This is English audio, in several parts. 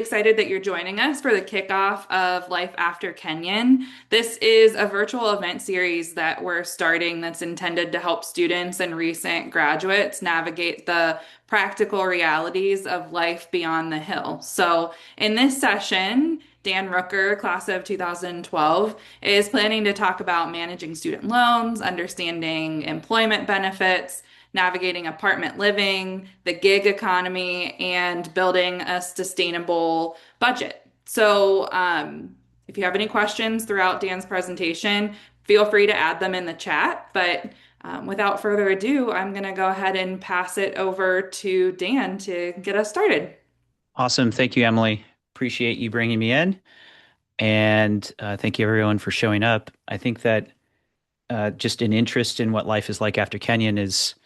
Excited that you're joining us for the kickoff of Life After Kenyon. This is a virtual event series that we're starting that's intended to help students and recent graduates navigate the practical realities of life beyond the hill. So, in this session, Dan Rooker, class of 2012, is planning to talk about managing student loans, understanding employment benefits, navigating apartment living, the gig economy, and building a sustainable budget. So, if you have any questions throughout Dan's presentation, feel free to add them in the chat. But without further ado, I'm going to go ahead and pass it over to Dan to get us started. Awesome. Thank you, Emily. Appreciate you bringing me in. And thank you, everyone, for showing up. I think that just an interest in what life is like after Kenyon is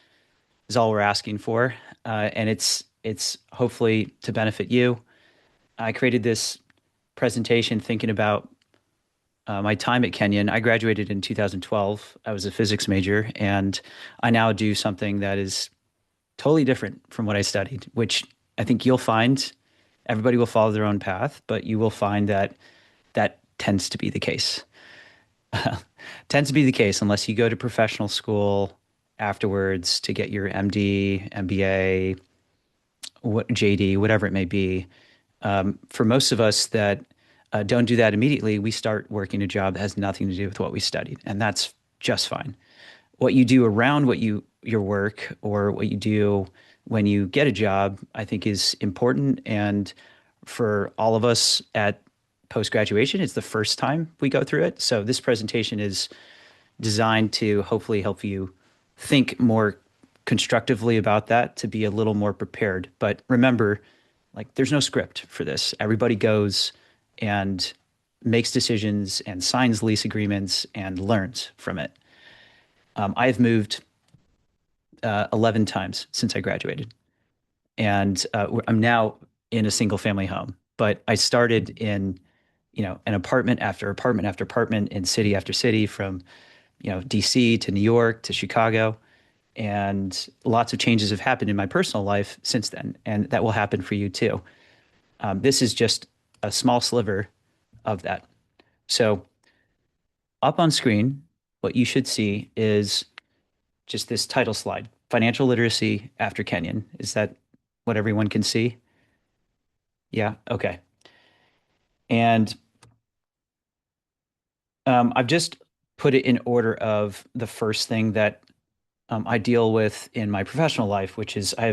all we're asking for. And it's hopefully to benefit you. I created this presentation thinking about my time at Kenyon. I graduated in 2012. I was a physics major, and I now do something that is totally different from what I studied, which I think you'll find everybody will follow their own path, but you will find that that tends to be the case. Tends to be the case unless you go to professional school afterwards to get your MD, MBA, JD, whatever it may be. For most of us that don't do that immediately, we start working a job that has nothing to do with what we studied, and that's just fine. What you do around your work or what you do when you get a job, I think is important. And for all of us at post-graduation, it's the first time we go through it. So this presentation is designed to hopefully help you think more constructively about that, to be a little more prepared. But remember, like, there's no script for this. Everybody goes and makes decisions and signs lease agreements and learns from it. I've moved 11 times since I graduated, and I'm now in a single family home. But I started in, an apartment after apartment after apartment in city after city, from, DC to New York to Chicago. And lots of changes have happened in my personal life since then, and that will happen for you too. This is just a small sliver of that. So up on screen, what you should see is just this title slide, Financial Literacy After Kenyon. Is that what everyone can see? Yeah, okay. And I've just put it in order of the first thing that I deal with in my professional life, which is I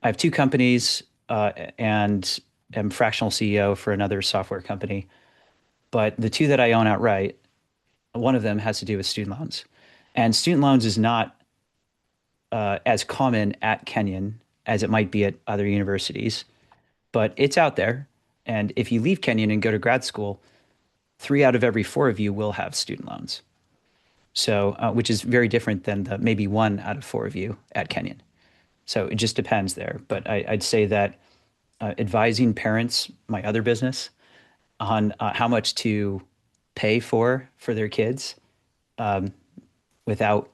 have two companies and am fractional CEO for another software company. But the two that I own outright, one of them has to do with student loans. And student loans is not as common at Kenyon as it might be at other universities, but it's out there. And if you leave Kenyon and go to grad school, 3 out of every 4 of you will have student loans. So, which is very different than the maybe 1 out of 4 of you at Kenyon. So it just depends there. But I'd say that advising parents, my other business, on how much to pay for their kids without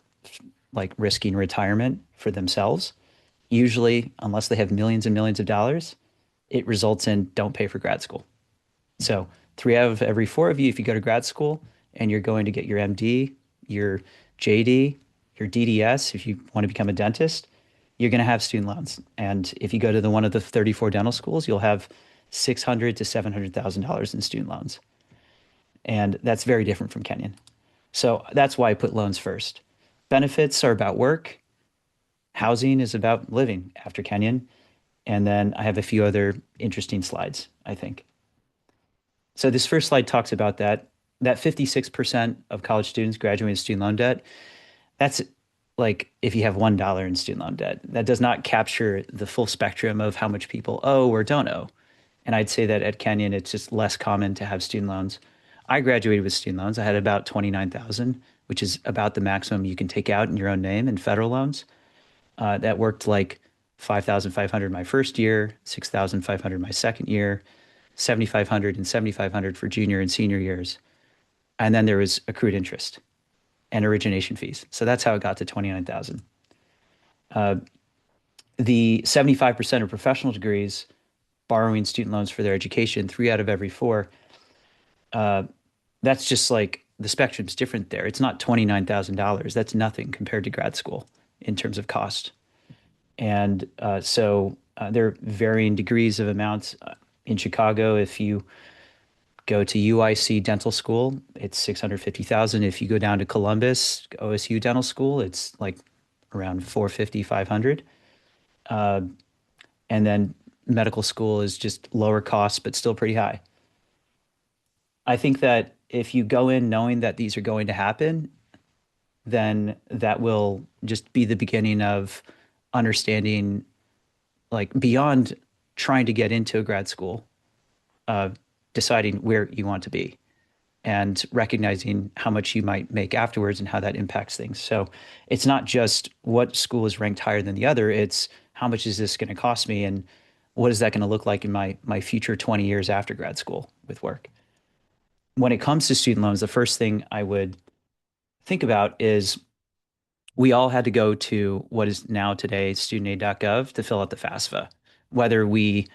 like risking retirement for themselves. Usually, unless they have millions and millions of dollars, it results in don't pay for grad school. So 3 out of every 4 of you, if you go to grad school and you're going to get your MD, your JD, your DDS, if you want to become a dentist, you're going to have student loans. And if you go to one of the 34 dental schools, you'll have $600,000 to $700,000 in student loans. And that's very different from Kenyon. So that's why I put loans first. Benefits are about work. Housing is about living after Kenyon. And then I have a few other interesting slides, I think. So this first slide talks about that 56% of college students graduating with student loan debt. That's like if you have $1 in student loan debt. That does not capture the full spectrum of how much people owe or don't owe. And I'd say that at Kenyon, it's just less common to have student loans. I graduated with student loans. I had about 29,000, which is about the maximum you can take out in your own name in federal loans. That worked like 5,500 my first year, 6,500 my second year, 7,500 and 7,500 for junior and senior years. And then there was accrued interest and origination fees. So that's how it got to 29,000. The 75% of professional degrees borrowing student loans for their education, three out of every four, uh, that's just like the spectrum's different there. It's not $29,000. That's nothing compared to grad school in terms of cost. And there are varying degrees of amounts. In Chicago, if you go to UIC Dental School, it's 650,000. If you go down to Columbus, OSU Dental School, it's like around 450, 500. Uh, and then medical school is just lower cost, but still pretty high. I think that if you go in knowing that these are going to happen, then that will just be the beginning of understanding, like beyond trying to get into a grad school, uh, deciding where you want to be and recognizing how much you might make afterwards and how that impacts things. So it's not just what school is ranked higher than the other, it's how much is this going to cost me and what is that going to look like in my future 20 years after grad school with work. When it comes to student loans, the first thing I would think about is we all had to go to what is now today studentaid.gov to fill out the FAFSA, whether we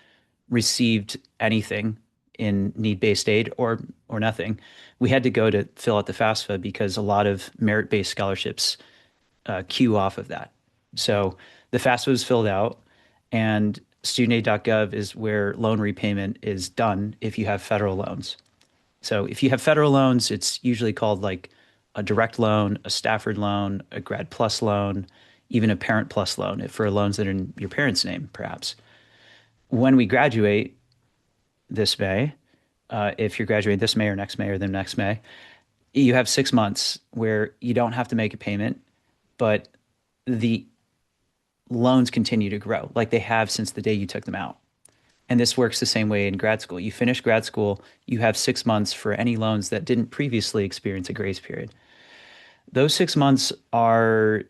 received anything in need-based aid or nothing. We had to go to fill out the FAFSA because a lot of merit-based scholarships queue off of that. So the FAFSA was filled out, and studentaid.gov is where loan repayment is done if you have federal loans. So if you have federal loans, it's usually called like a direct loan, a Stafford loan, a Grad Plus loan, even a Parent Plus loan for loans that are in your parents' name, perhaps. When we graduate this May, if you're graduating this May or next May or the next May, you have 6 months where you don't have to make a payment, but the loans continue to grow like they have since the day you took them out. And this works the same way in grad school. You finish grad school, you have 6 months for any loans that didn't previously experience a grace period. Those 6 months are,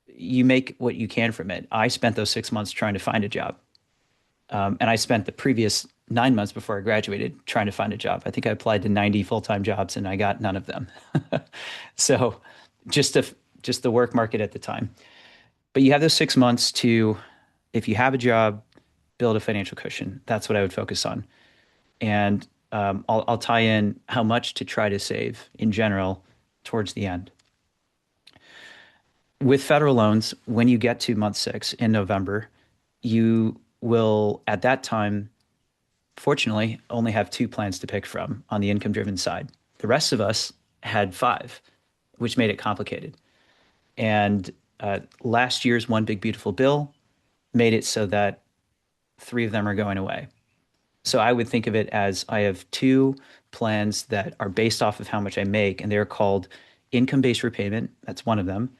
you make what you can from it. I spent those 6 months trying to find a job. And I spent the previous 9 months before I graduated trying to find a job. I think I applied to 90 full-time jobs and I got none of them. So just to, just the work market at the time. But you have those 6 months to, if you have a job, build a financial cushion. That's what I would focus on. And I'll tie in how much to try to save in general towards the end. With federal loans, when you get to month 6 in November, you will, at that time, fortunately, only have two plans to pick from on the income driven side. The rest of us had five, which made it complicated. And last year's One Big Beautiful Bill made it so that three of them are going away. So I would think of it as I have two plans that are based off of how much I make, and they're called income-based repayment. That's one of them,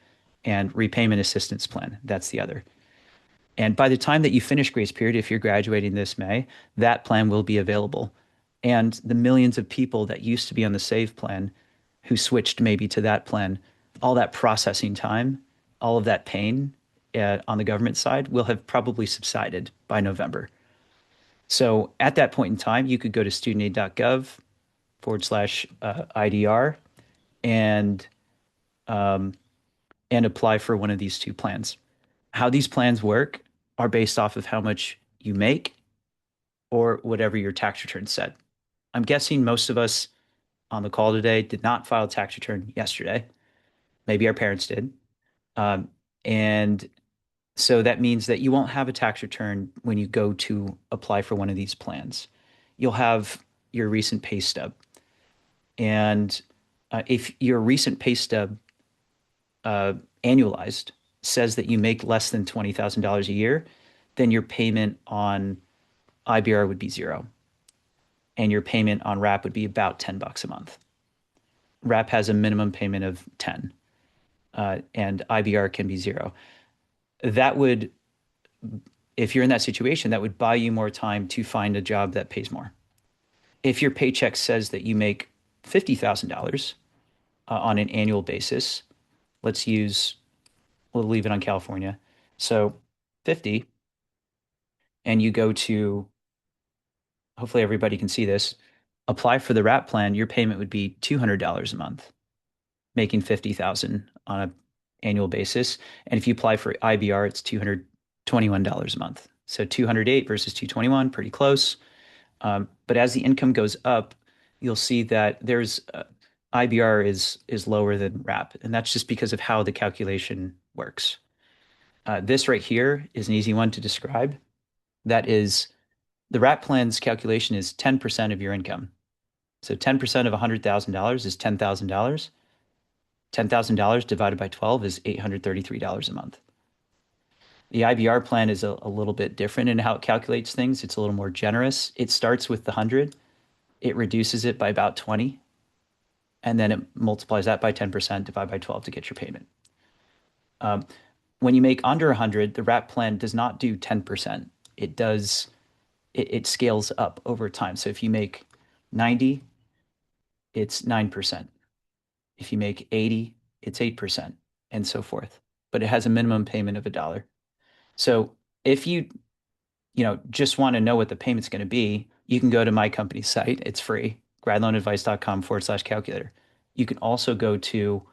and repayment assistance plan. That's the other. And by the time that you finish grace period, if you're graduating this May, that plan will be available. And the millions of people that used to be on the SAVE plan who switched maybe to that plan, all that processing time, all of that pain on the government side will have probably subsided by November. So at that point in time, you could go to studentaid.gov/IDR and um, and apply for one of these two plans. How these plans work are based off of how much you make or whatever your tax return said. I'm guessing most of us on the call today did not file a tax return yesterday. Maybe our parents did. Um, and so that means that you won't have a tax return when you go to apply for one of these plans. You'll have your recent pay stub. And if your recent pay stub uh, annualized says that you make less than $20,000 a year, then your payment on IBR would be zero. And your payment on RAP would be about $10 a month. RAP has a minimum payment of 10, and IBR can be zero. That would, if you're in that situation, that would buy you more time to find a job that pays more. If your paycheck says that you make $50,000 on an annual basis, let's use, we'll leave it on California. So 50, and you go to, hopefully everybody can see this, apply for the RAP plan, your payment would be $200 a month, making 50,000 on an annual basis. And if you apply for IBR, it's $221 a month, So 208 versus 221, pretty close. But as the income goes up, you'll see that there's IBR is lower than RAP, and that's just because of how the calculation works. This right here is an easy one to describe. That is the RAP plan's calculation is 10% of your income. So 10% of $100,000 is $10,000. $10,000 divided by 12 is $833 a month. The IBR plan is a little bit different in how it calculates things. It's a little more generous. It starts with the 100, it reduces it by about 20, and then it multiplies that by 10%, divide by 12 to get your payment. Um, when you make under 100, the RAP plan does not do 10%. It scales up over time. So if you make 90, it's 9%. If you make 80, it's 8%, and so forth. But it has a minimum payment of $1. So if you just want to know what the payment's going to be, you can go to my company's site. It's free, gradloanadvice.com/calculator. You can also go to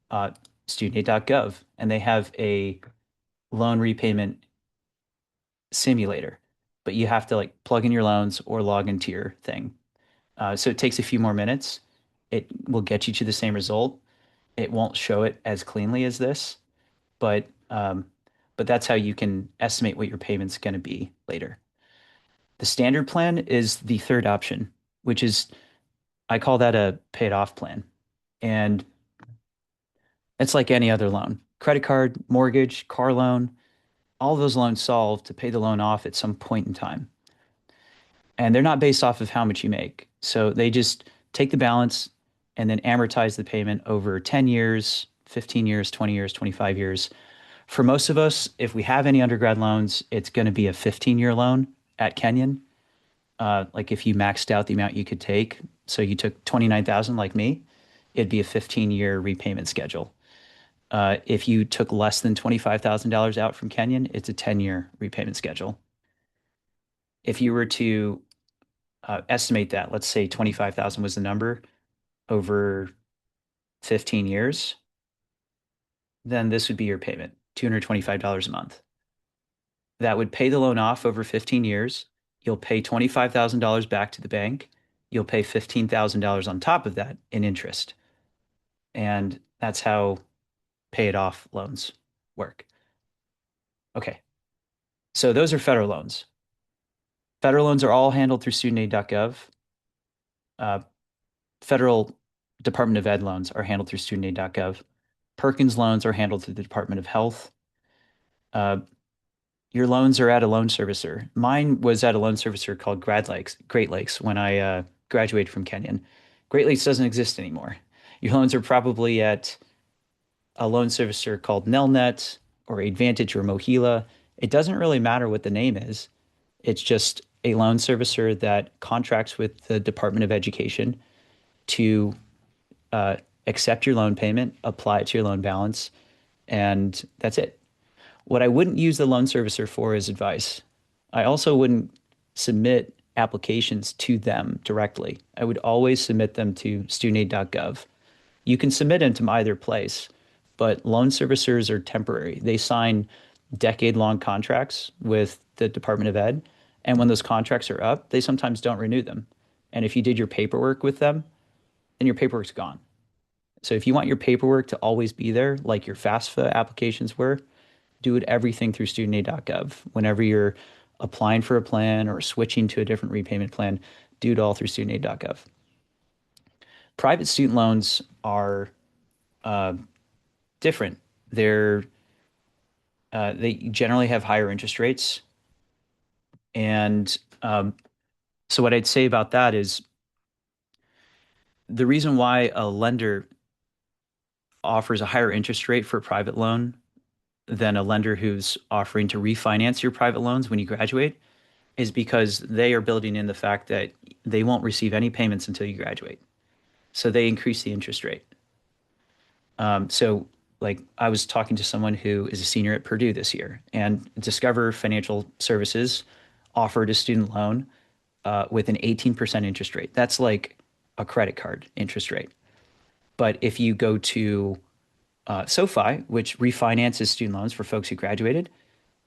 uh, studentaid.gov, and they have a loan repayment simulator, but you have to like plug in your loans or log into your thing. So it takes a few more minutes. It will get you to the same result. It won't show it as cleanly as this, but but that's how you can estimate what your payment's going to be later. The standard plan is the third option, which is I call that a paid off plan. And it's like any other loan. Credit card, mortgage, car loan, all those loans solve to pay the loan off at some point in time. And they're not based off of how much you make. So they just take the balance and then amortize the payment over 10 years, 15 years, 20 years, 25 years. For most of us, if we have any undergrad loans, it's going to be a 15-year loan at Kenyon. Like if you maxed out the amount you could take, so you took 29,000 like me, it'd be a 15-year repayment schedule. If you took less than $25,000 out from Kenyon, it's a 10-year repayment schedule. If you were to estimate that, let's say 25,000 was the number over 15 years, then this would be your payment, $225 a month. That would pay the loan off over 15 years. You'll pay $25,000 back to the bank. You'll pay $15,000 on top of that in interest. And that's how pay it off loans work. Okay. So those are federal loans. Federal loans are all handled through studentaid.gov. Uh, Federal Department of Ed loans are handled through studentaid.gov. Perkins loans are handled through the Department of Health. Uh, your loans are at a loan servicer. Mine was at a loan servicer called Great Lakes when I graduated from Kenyon. Great Lakes doesn't exist anymore. Your loans are probably at a loan servicer called Nelnet or Advantage or Mohila. It doesn't really matter what the name is. It's just a loan servicer that contracts with the Department of Education to accept your loan payment, apply it to your loan balance, and that's it. What I wouldn't use the loan servicer for is advice. I also wouldn't submit applications to them directly. I would always submit them to studentaid.gov. You can submit them to either place, but loan servicers are temporary. They sign decade-long contracts with the Department of Ed, and when those contracts are up, they sometimes don't renew them. And if you did your paperwork with them, then your paperwork's gone. So if you want your paperwork to always be there, like your FAFSA applications were, do it everything through studentaid.gov. Whenever you're applying for a plan or switching to a different repayment plan, do it all through studentaid.gov. Private student loans are uh, different. They generally have higher interest rates, and so what I'd say about that is the reason why a lender offers a higher interest rate for a private loan than a lender who's offering to refinance your private loans when you graduate is because they are building in the fact that they won't receive any payments until you graduate. So they increase the interest rate. So like I was talking to someone who is a senior at Purdue this year, and Discover Financial Services offered a student loan with an 18% interest rate. That's like a credit card interest rate. But if you go to SoFi, which refinances student loans for folks who graduated,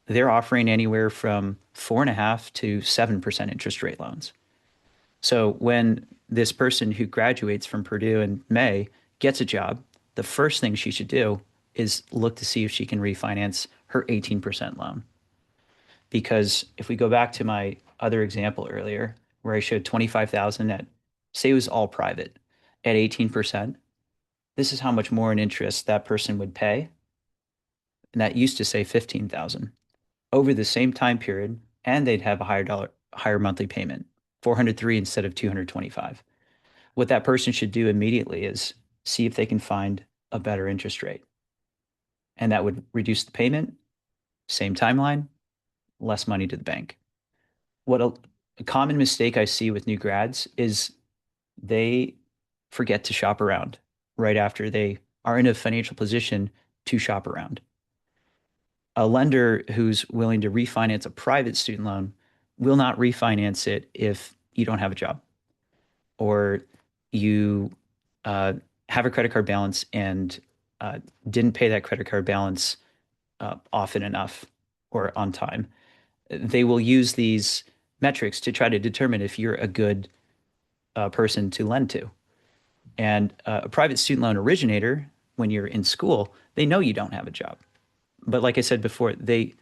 they're offering anywhere from 4.5 to 7% interest rate loans. So when this person who graduates from Purdue in May gets a job, the first thing she should do is look to see if she can refinance her 18% loan. Because if we go back to my other example earlier, where I showed 25,000 at, say it was all private, at 18%, this is how much more in interest that person would pay. And that used to say 15,000 over the same time period, and they'd have a higher monthly payment, 403 instead of 225. What that person should do immediately is see if they can find a better interest rate. And that would reduce the payment, same timeline, less money to the bank. What a common mistake I see with new grads is they forget to shop around right after they are in a financial position to shop around. A lender who's willing to refinance a private student loan will not refinance it if you don't have a job or you uh, have a credit card balance and uh, didn't pay that credit card balance often enough or on time. They will use these metrics to try to determine if you're a good person to lend to. And a private student loan originator, when you're in school, they know you don't have a job. But like I said before, they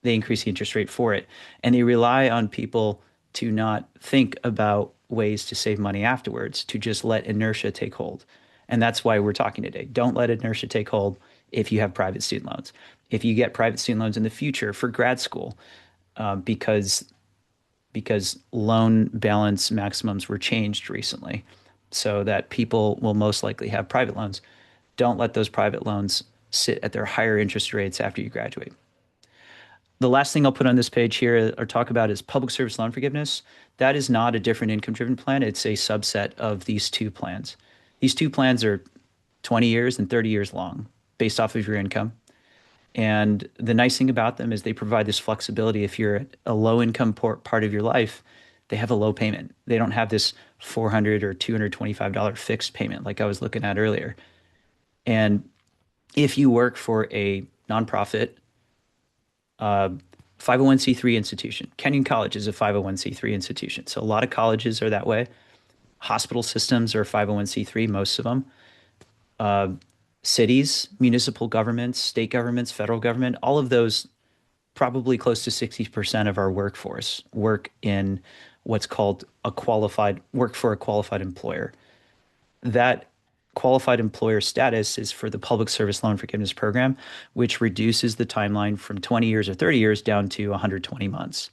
increase the interest rate for it. And they rely on people to not think about ways to save money afterwards, to just let inertia take hold. And that's why we're talking today. Don't let inertia take hold if you have private student loans. If you get private student loans in the future for grad school, because loan balance maximums were changed recently so that people will most likely have private loans. Don't let those private loans sit at their higher interest rates after you graduate. The last thing I'll put on this page here or talk about is public service loan forgiveness. That is not a different income driven plan. It's a subset of these two plans. These two plans are 20 years and 30 years long based off of your income. And the nice thing about them is they provide this flexibility. If you're at a low income part of your life, they have a low payment. They don't have this $400 or $225 fixed payment like I was looking at earlier. And if you work for a nonprofit, 501c3 institution, Kenyon College is a 501c3 institution. So a lot of colleges are that way. Hospital systems are 501c3, most of them. Cities, municipal governments, state governments, federal government, all of those, probably close to 60% of our workforce work in what's called work for a qualified employer. That qualified employer status is for the public service loan forgiveness program, which reduces the timeline from 20 years or 30 years down to 120 months.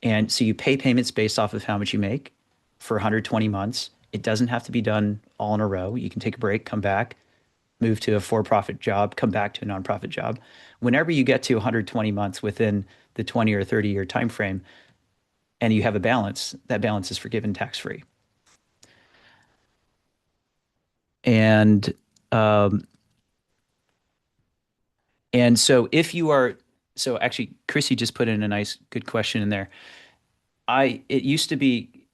And so you pay payments based off of how much you make for 120 months. It doesn't have to be done all in a row. You can take a break, come back, move to a for-profit job, come back to a nonprofit job. Whenever you get to 120 months within the 20 or 30-year time frame and you have a balance, that balance is forgiven tax-free. And um, and so if you are, so actually, Chrissy just put in a nice, good question in there. It used to be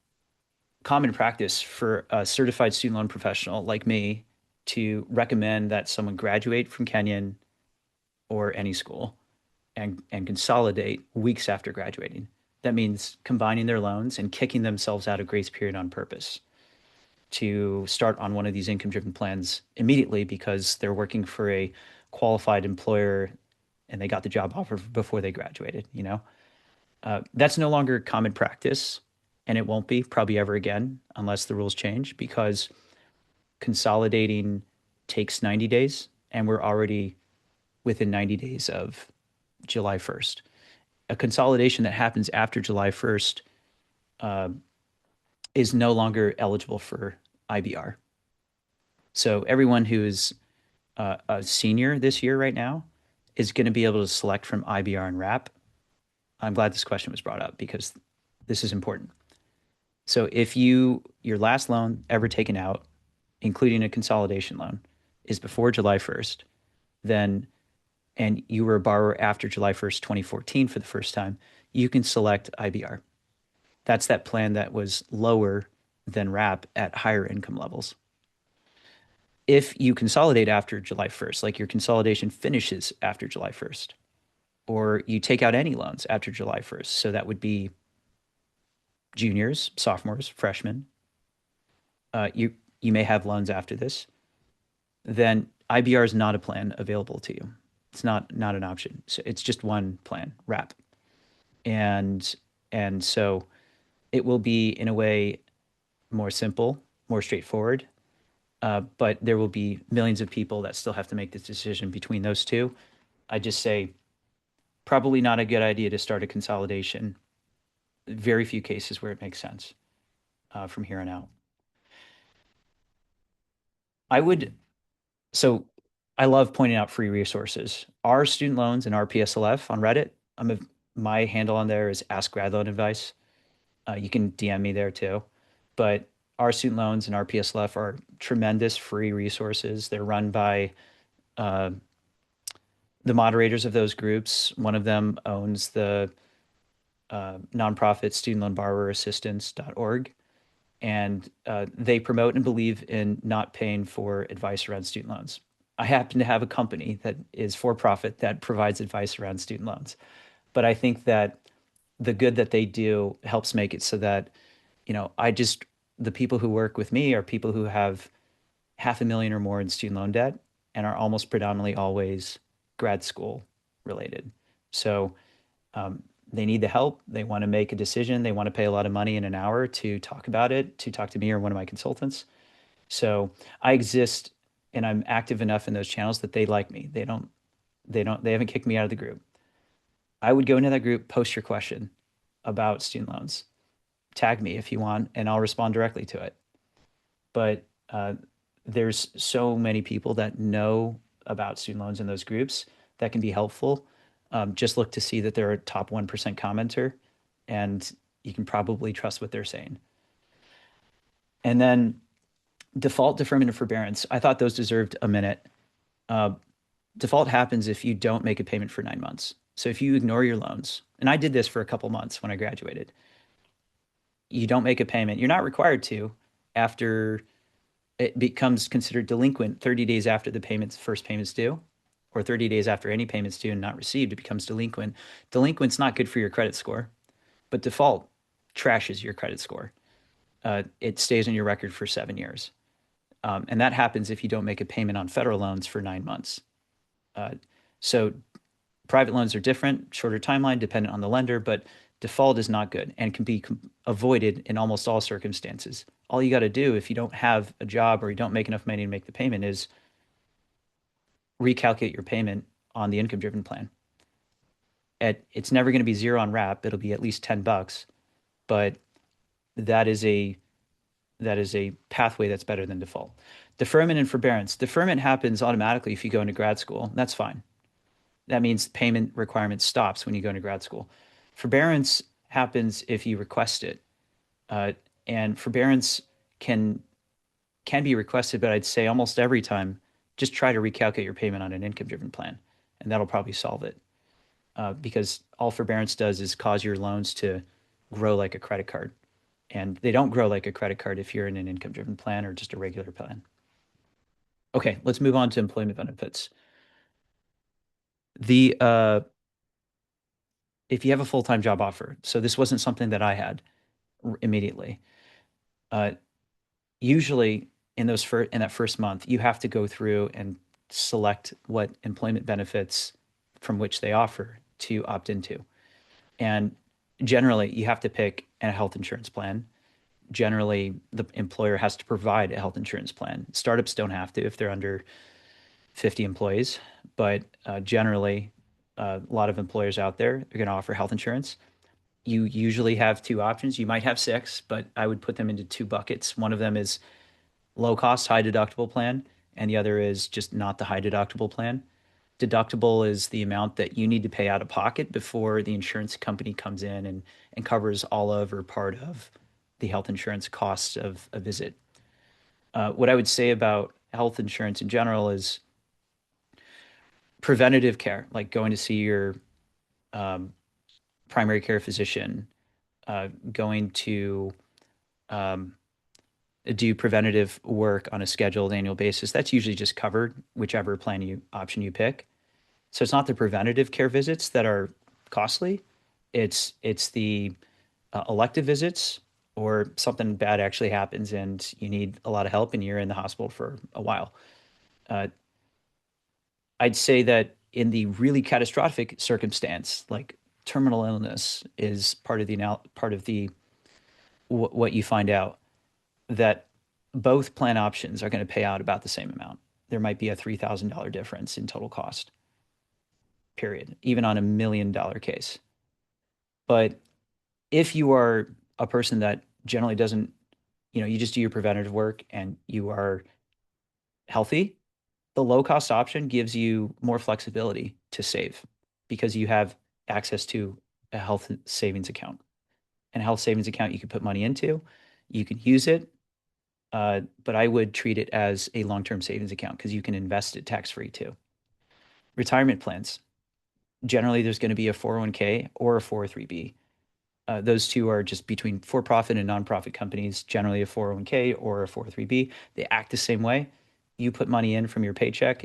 common practice for a certified student loan professional like me to recommend that someone graduate from Kenyon or any school and consolidate weeks after graduating. That means combining their loans and kicking themselves out of grace period on purpose to start on one of these income driven plans immediately because they're working for a qualified employer and they got the job offer before they graduated, you know? That's no longer common practice, and it won't be probably ever again unless the rules change because consolidating takes 90 days, and we're already within 90 days of July 1st. A consolidation that happens after July 1st is no longer eligible for IBR. So everyone who is a senior this year right now is going to be able to select from IBR and RAP. I'm glad this question was brought up because this is important. So if your last loan ever taken out, including a consolidation loan, is before July 1st, then and you were a borrower after July 1st, 2014 for the first time, you can select IBR. That's that plan that was lower than RAP at higher income levels. If you consolidate after July 1st, like your consolidation finishes after July 1st, or you take out any loans after July 1st. So that would be juniors, sophomores, freshmen. You may have loans after this. Then IBR is not a plan available to you. It's not an option. So it's just one plan, wrap. And and so it will be in a way more simple, more straightforward. But there will be millions of people that still have to make this decision between those two. I just say probably not a good idea to start a consolidation. Very few cases where it makes sense from here on out. I would so I love pointing out free resources. Our student loans and our PSLF on Reddit. My handle on there is Ask Grad Loan Advice. You can DM me there too. But our student loans and our PSLF are tremendous free resources. They're run by uh, the moderators of those groups. One of them owns the nonprofit studentloanborrowerassistance.org, and they promote and believe in not paying for advice around student loans. I happen to have a company that is for profit that provides advice around student loans, but I think that the good that they do helps make it so that, I just, the people who work with me are people who have 500,000 or more in student loan debt and are almost predominantly always grad school related. So they need the help. They want to make a decision. They want to pay a lot of money in an hour to talk about it, to talk to me or one of my consultants. So I exist and I'm active enough in those channels that they like me. They haven't kicked me out of the group. I would go into that group, post your question about student loans, tag me if you want, and I'll respond directly to it. But there's so many people that know about student loans in those groups that can be helpful. Just look to see that they're a top 1% commenter, and you can probably trust what they're saying. And then default, deferment, and forbearance. I thought those deserved a minute. Uh, Default happens if you don't make a payment for 9 months. So if you ignore your loans, and I did this for a couple months when I graduated, you don't make a payment. You're not required to after it becomes considered delinquent 30 days after the first payment's due, or 30 days after any payment's due and not received, it becomes delinquent. Delinquent's not good for your credit score, but default trashes your credit score. It stays on your record for 7 years. And that happens if you don't make a payment on federal loans for 9 months. Uh, so private loans are different, shorter timeline, dependent on the lender, but default is not good and can be avoided in almost all circumstances. All you got to do if you don't have a job or you don't make enough money to make the payment is recalculate your payment on the income driven plan. It's never going to be zero on wrap. It'll be at least $10, but that is a pathway that's better than default. Deferment and forbearance. Deferment happens automatically if you go into grad school. That's fine. That means payment requirement stops when you go into grad school. Forbearance happens if you request it, uh, and forbearance can can be requested, but I'd say almost every time, just try to recalculate your payment on an income-driven plan, and that'll probably solve it. Because all forbearance does is cause your loans to grow like a credit card, and they don't grow like a credit card if you're in an income-driven plan or just a regular plan. Okay, let's move on to employment benefits. The If you have a full-time job offer, so this wasn't something that I had immediately. Uh, Usually in that first month, you have to go through and select what employment benefits from which they offer to opt into. And generally, you have to pick a health insurance plan. Generally, the employer has to provide a health insurance plan. Startups don't have to if they're under 50 employees, but generally, a lot of employers out there are going to offer health insurance. You usually have two options. You might have six, but I would put them into two buckets. One of them is low cost, high deductible plan, and the other is just not the high deductible plan. Deductible is the amount that you need to pay out of pocket before the insurance company comes in and covers all of or part of the health insurance costs of a visit. What I would say about health insurance in general is preventative care, like going to see your um, primary care physician, going to um, do preventative work on a scheduled annual basis. That's usually just covered, whichever option you pick. So it's not the preventative care visits that are costly. It's the elective visits, or something bad actually happens and you need a lot of help and you're in the hospital for a while. Uh, I'd say that in the really catastrophic circumstance, like terminal illness is part of the what you find out, that both plan options are going to pay out about the same amount. There might be a $3,000 difference in total cost, period, even on $1 million case. But if you are a person that generally doesn't, you just do your preventative work and you are healthy, the low cost option gives you more flexibility to save because you have access to a health savings account. And a health savings account you can put money into, you can use it, but I would treat it as a long term savings account because you can invest it tax free too. Retirement plans. Generally, there's going to be a 401k or a 403b. Those two are just between for profit and nonprofit companies, generally a 401k or a 403b. They act the same way. You put money in from your paycheck,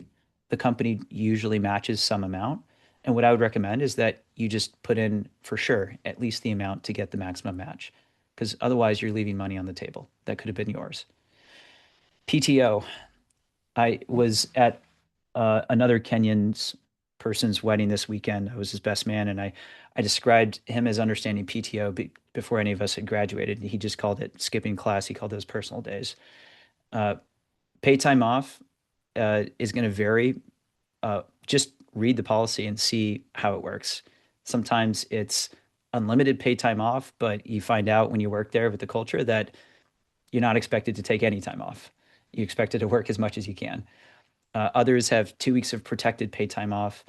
the company usually matches some amount. And what I would recommend is that you just put in for sure at least the amount to get the maximum match, because otherwise you're leaving money on the table that could have been yours. PTO. I was at another Kenyan's person's wedding this weekend. I was his best man, and I described him as understanding PTO before any of us had graduated. He just called it skipping class. He called those personal days. Uh, Pay time off is going to vary. Just read the policy and see how it works. Sometimes it's unlimited pay time off, but you find out when you work there with the culture that you're not expected to take any time off. You expected to work as much as you can. Others have 2 weeks of protected pay time off,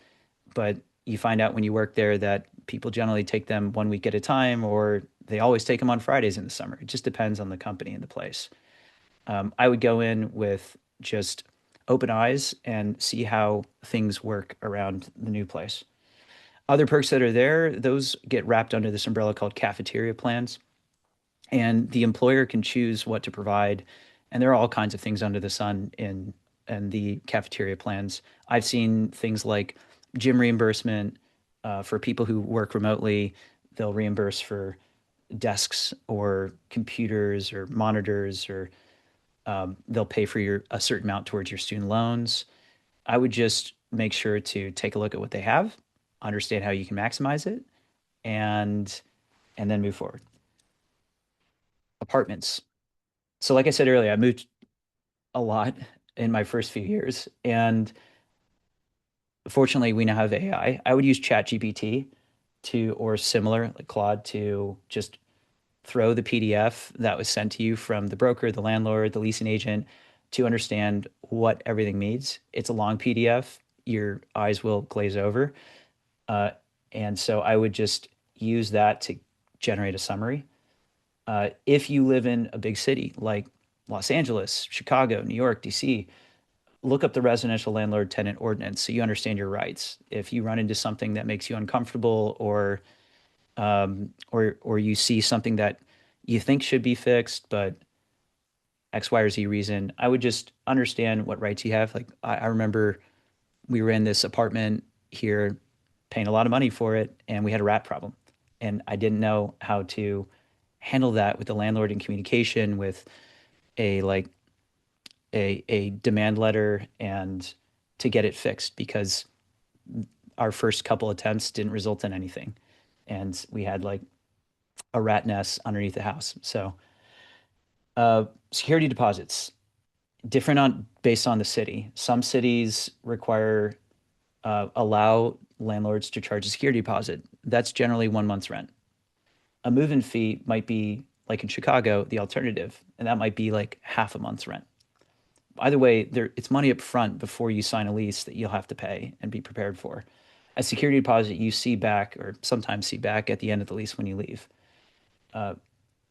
but you find out when you work there that people generally take them 1 week at a time, or they always take them on Fridays in the summer. It just depends on the company and the place. I would go in with just open eyes and see how things work around the new place. Other perks that are there, those get wrapped under this umbrella called cafeteria plans, and the employer can choose what to provide. And there are all kinds of things under the sun in the cafeteria plans. I've seen things like gym reimbursement for people who work remotely. They'll reimburse for desks or computers or monitors, or they'll pay for a certain amount towards your student loans. I would just make sure to take a look at what they have, understand how you can maximize it, and then move forward. Apartments. So, like I said earlier, I moved a lot in my first few years, and fortunately, we now have AI. I would use ChatGPT or similar, like Claude, to just throw the PDF that was sent to you from the broker, the landlord, the leasing agent, to understand what everything means. It's a long PDF. Your eyes will glaze over. Uh, and so I would just use that to generate a summary. If you live in a big city like Los Angeles, Chicago, New York, DC, look up the residential landlord tenant ordinance so you understand your rights. If you run into something that makes you uncomfortable, or you see something that you think should be fixed, but X, Y, or Z reason, I would just understand what rights you have. Like I remember we were in this apartment here, paying a lot of money for it, and we had a rat problem, and I didn't know how to handle that with the landlord in communication with a like a demand letter and to get it fixed, because our first couple attempts didn't result in anything, and we had like a rat nest underneath the house. So security deposits different on based on the city. Some cities require allow landlords to charge a security deposit. That's generally 1 month's rent. A move-in fee might be like in Chicago, the alternative, and that might be like half a month's rent. Either way, it's money up front before you sign a lease that you'll have to pay and be prepared for. A security deposit you see back, or sometimes see back at the end of the lease when you leave. Uh,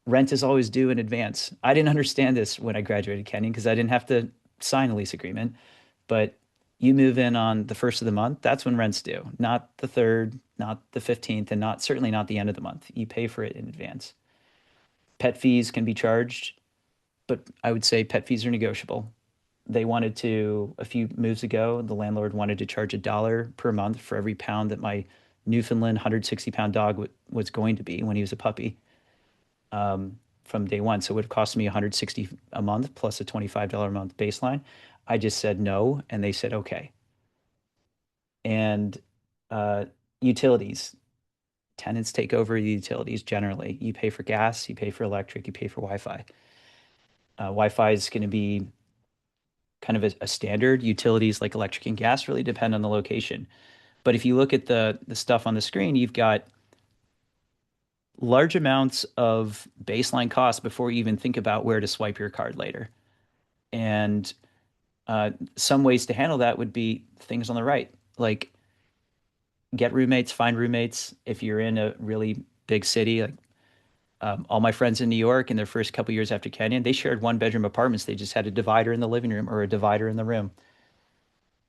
Rent is always due in advance. I didn't understand this when I graduated Kenyon because I didn't have to sign a lease agreement. But you move in on the first of the month, that's when rent's due, not the third, not the 15th, and not certainly not the end of the month. You pay for it in advance. Pet fees can be charged, but I would say pet fees are negotiable. they wanted to, a few moves ago, the landlord wanted to charge $1 per month for every pound that my Newfoundland 160-pound dog was going to be when he was a puppy, from day one. So it would have cost me 160 a month plus a $25 a month baseline. I just said no, and they said okay. And uh, utilities, tenants take over the utilities generally. You pay for gas, you pay for electric, you pay for Wi-Fi. Wi-Fi is going to be kind of a standard. Utilities like electric and gas really depend on the location. But if you look at the stuff on the screen, you've got large amounts of baseline costs before you even think about where to swipe your card later. And some ways to handle that would be things on the right, like get roommates, find roommates. If you're in a really big city, like all my friends in New York in their first couple years after Kenyon, they shared one bedroom apartments. They just had a divider in the living room or a divider in the room.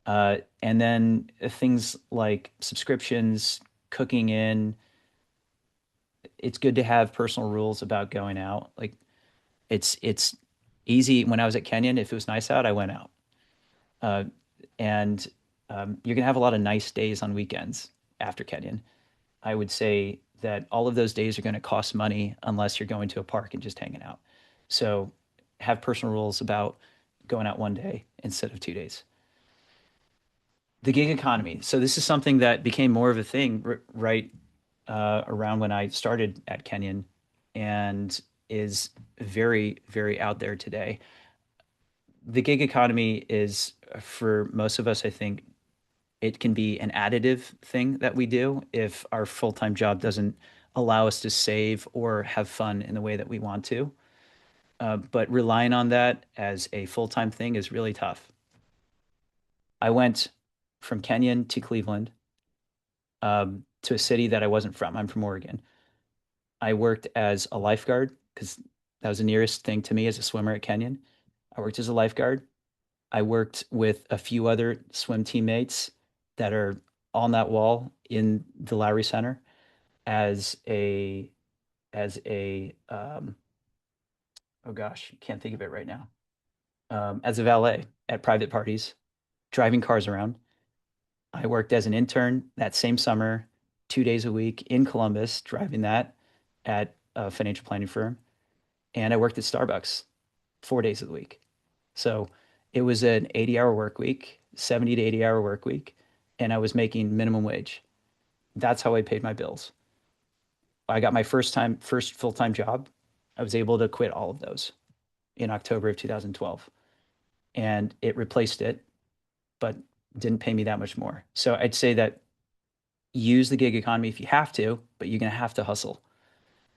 And then things like subscriptions, cooking in. It's good to have personal rules about going out. Like it's easy. When I was at Kenyon, if it was nice out, I went out. Uh, and you're gonna have a lot of nice days on weekends after Kenyon. I would say that all of those days are going to cost money unless you're going to a park and just hanging out. So have personal rules about going out one day instead of 2 days. The gig economy. So this is something that became more of a thing right around when I started at Kenyon and is very, very out there today. The gig economy is, for most of us, I think, it can be an additive thing that we do if our full-time job doesn't allow us to save or have fun in the way that we want to. But relying on that as a full-time thing is really tough. I went from Kenyon to Cleveland, to a city that I wasn't from. I'm from Oregon. I worked as a lifeguard because that was the nearest thing to me as a swimmer at Kenyon. I worked as a lifeguard. I worked with a few other swim teammates that are on that wall in the Lowry Center as a oh gosh, can't think of it right now. As a valet at private parties, driving cars around. I worked as an intern that same summer, 2 days a week in Columbus, driving that at a financial planning firm. And I worked at Starbucks 4 days of the week. So it was an 80-hour work week, 70 to 80-hour work week, and I was making minimum wage. That's how I paid my bills. I got my first full-time job. I was able to quit all of those in October of 2012, and it replaced it, but didn't pay me that much more. So I'd say that use the gig economy if you have to, but you're going to have to hustle.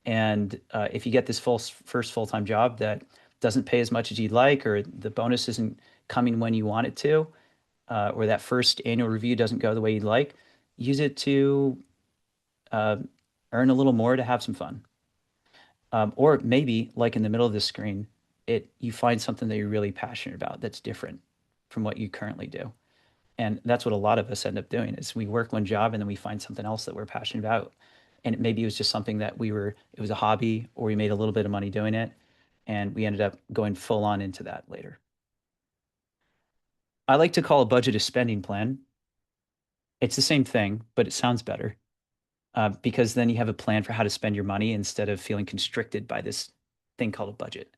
And if you get this first full-time job that doesn't pay as much as you'd like, or the bonus isn't coming when you want it to, or that first annual review doesn't go the way you'd like, use it to uh, earn a little more to have some fun. Or maybe, like in the middle of the screen, you find something that you're really passionate about that's different from what you currently do. And that's what a lot of us end up doing is we work one job and then we find something else that we're passionate about. And maybe it was just something that it was a hobby or we made a little bit of money doing it. And we ended up going full on into that later. I like to call a budget a spending plan. It's the same thing, but it sounds better, because then you have a plan for how to spend your money instead of feeling constricted by this thing called a budget.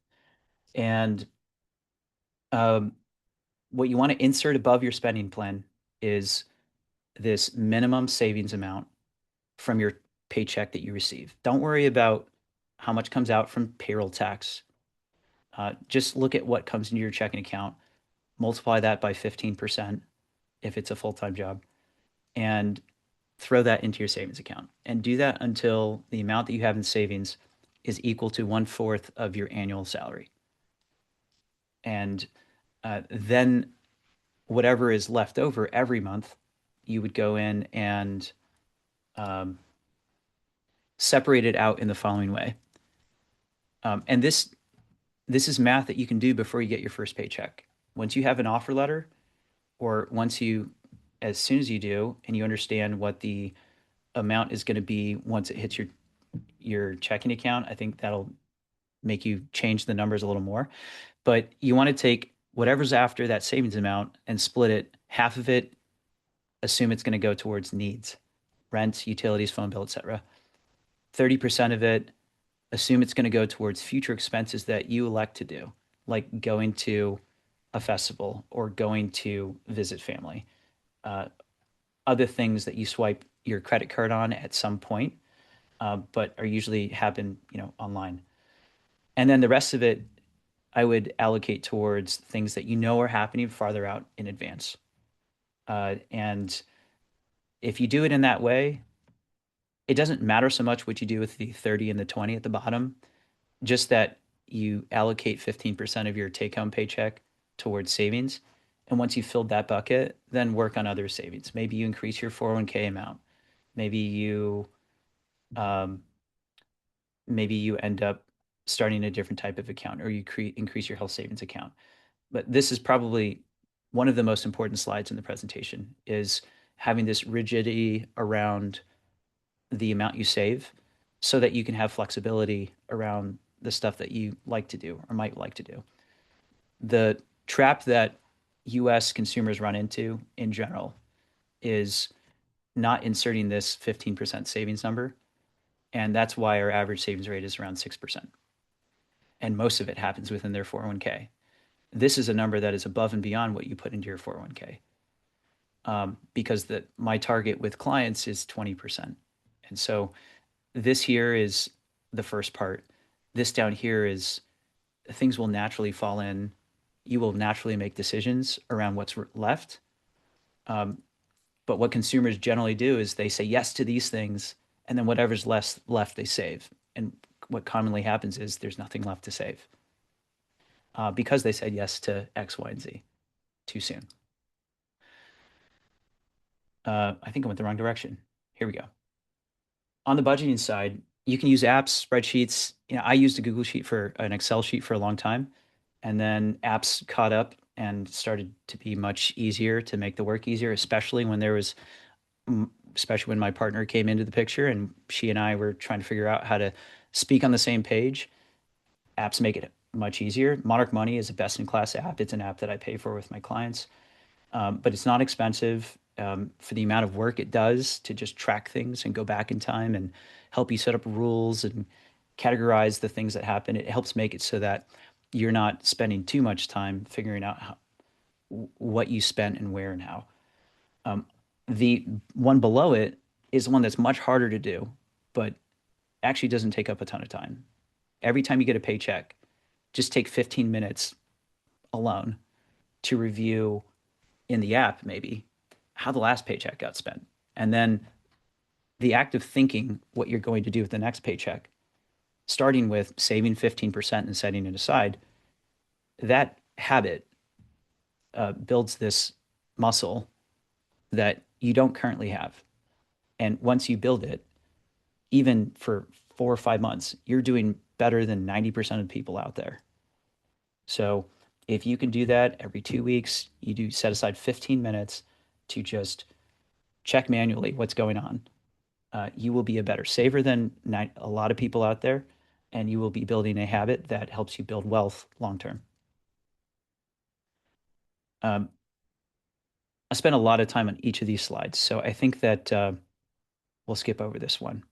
And um, what you want to insert above your spending plan is this minimum savings amount from your paycheck that you receive. Don't worry about how much comes out from payroll tax. Just look at what comes into your checking account, multiply that by 15% if it's a full-time job, and throw that into your savings account. And do that until the amount that you have in savings is equal to 1/4 of your annual salary. And then whatever is left over every month, you would go in and um, separate it out in the following way. And this is math that you can do before you get your first paycheck. Once you have an offer letter, or as soon as you do, and you understand what the amount is going to be once it hits your checking account, I think that'll make you change the numbers a little more. But you want to take whatever's after that savings amount and split it. Half of it, assume it's going to go towards needs, rent, utilities, phone bill, etc. 30% of it, assume it's going to go towards future expenses that you elect to do, like going to a festival or going to visit family. Uh, Other things that you swipe your credit card on at some point, but are usually happen, online. And then the rest of it, I would allocate towards things that you know are happening farther out in advance. And if you do it in that way, it doesn't matter so much what you do with the 30 and the 20 at the bottom, just that you allocate 15% of your take home paycheck towards savings. And once you've filled that bucket, then work on other savings. Maybe you increase your 401k amount. Maybe you um, maybe you end up starting a different type of account, or you increase your health savings account. But this is probably one of the most important slides in the presentation, is having this rigidity around the amount you save so that you can have flexibility around the stuff that you like to do or might like to do. The trap that US consumers run into in general is not inserting this 15% savings number. And that's why our average savings rate is around 6%. And most of it happens within their 401k. This is a number that is above and beyond what you put into your 401k, because my target with clients is 20%. And so this here is the first part. This down here is things will naturally fall in. You will naturally make decisions around what's left. Um, but what consumers generally do is they say yes to these things, and then whatever's left, they save. And what commonly happens is there's nothing left to save, because they said yes to X, Y, and Z too soon. I think I went the wrong direction. Here we go. On the budgeting side, you can use apps, spreadsheets. I used a Google sheet for an Excel sheet for a long time, and then apps caught up and started to be much easier to make the work easier, especially when my partner came into the picture and she and I were trying to figure out how to speak on the same page. Apps make it much easier. Monarch Money is a best in class app. It's an app that I pay for with my clients, but it's not expensive, for the amount of work it does to just track things and go back in time and help you set up rules and categorize the things that happen. It helps make it so that you're not spending too much time figuring out what you spent and where and how. Um, the one below it is one that's much harder to do, but actually doesn't take up a ton of time. Every time you get a paycheck, just take 15 minutes alone to review in the app, maybe how the last paycheck got spent. And then the act of thinking what you're going to do with the next paycheck, starting with saving 15% and setting it aside, that habit builds this muscle that you don't currently have. And once you build it, even for 4 or 5 months, you're doing better than 90% of people out there. So if you can do that every 2 weeks, you do set aside 15 minutes to just check manually what's going on. You will be a better saver than a lot of people out there, and you will be building a habit that helps you build wealth long term. Um, I spent a lot of time on each of these slides, so I think that we'll skip over this one.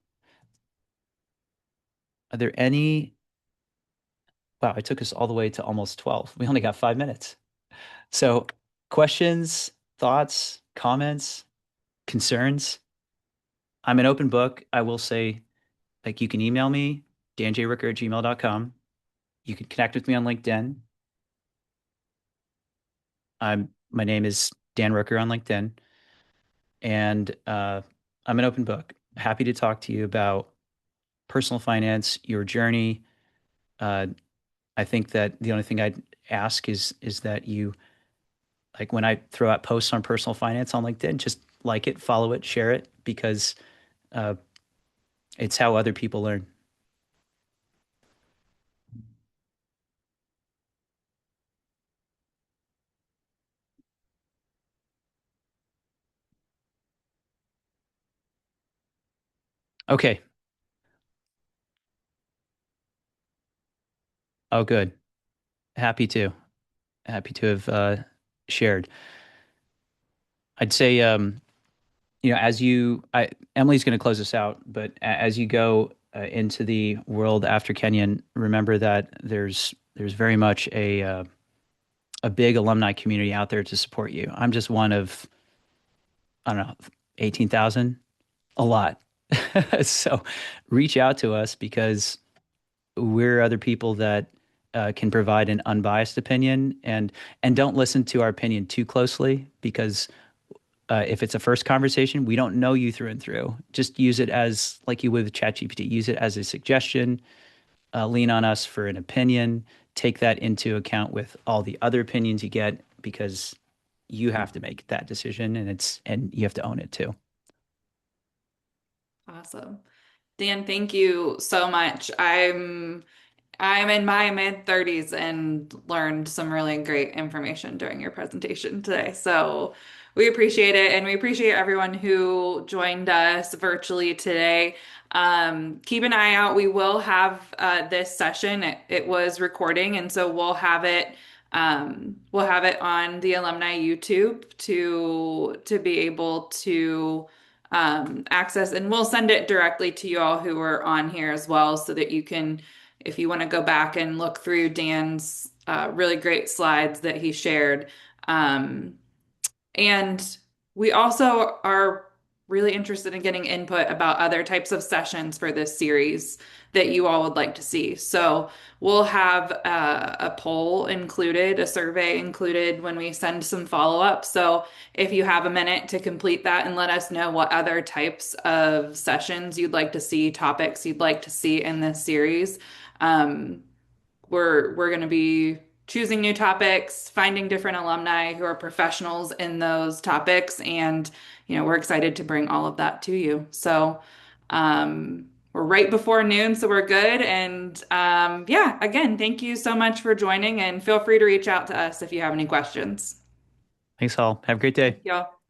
Are there any? Wow, it took us all the way to almost 12. We only got 5 minutes. So, questions, thoughts, comments, concerns? I'm an open book. I will say, like, you can email me, danjrooker@gmail.com. You can connect with me on LinkedIn. My name is Dan Rooker on LinkedIn, and I'm an open book. Happy to talk to you about personal finance, your journey. Uh, I think that the only thing I'd ask is that you, like, when I throw out posts on personal finance on LinkedIn, just like it, follow it, share it, because uh, it's how other people learn. Okay. Oh, good. Happy to. happy to have shared. I'd say, Emily's going to close us out, but as you go into the world after Kenyon, remember that there's very much a big alumni community out there to support you. I'm just one of, I don't know, 18,000, a lot. So reach out to us because we're other people that can provide an unbiased opinion, and don't listen to our opinion too closely because if it's a first conversation, we don't know you through and through. Just use it as like you would with ChatGPT. Use it as a suggestion. Lean on us for an opinion. Take that into account with all the other opinions you get because you have to make that decision, and you have to own it too. Awesome. Dan, thank you so much. I'm in my mid 30s and learned some really great information during your presentation today. So we appreciate it, and we appreciate everyone who joined us virtually today. Keep an eye out. We will have this session. It was recording, and so we'll have it on the alumni YouTube to be able to access, and we'll send it directly to you all who are on here as well, so that you can, if you want to go back and look through Dan's really great slides that he shared. Um, and we also are really interested in getting input about other types of sessions for this series that you all would like to see. So we'll have a poll included, a survey included when we send some follow-up. So if you have a minute to complete that and let us know what other types of sessions you'd like to see, topics you'd like to see in this series, um, we're going to be choosing new topics, finding different alumni who are professionals in those topics, and we're excited to bring all of that to you. So we're right before noon, so we're good. And yeah, again, thank you so much for joining, and feel free to reach out to us if you have any questions. Thanks, all. Have a great day. Thank you all.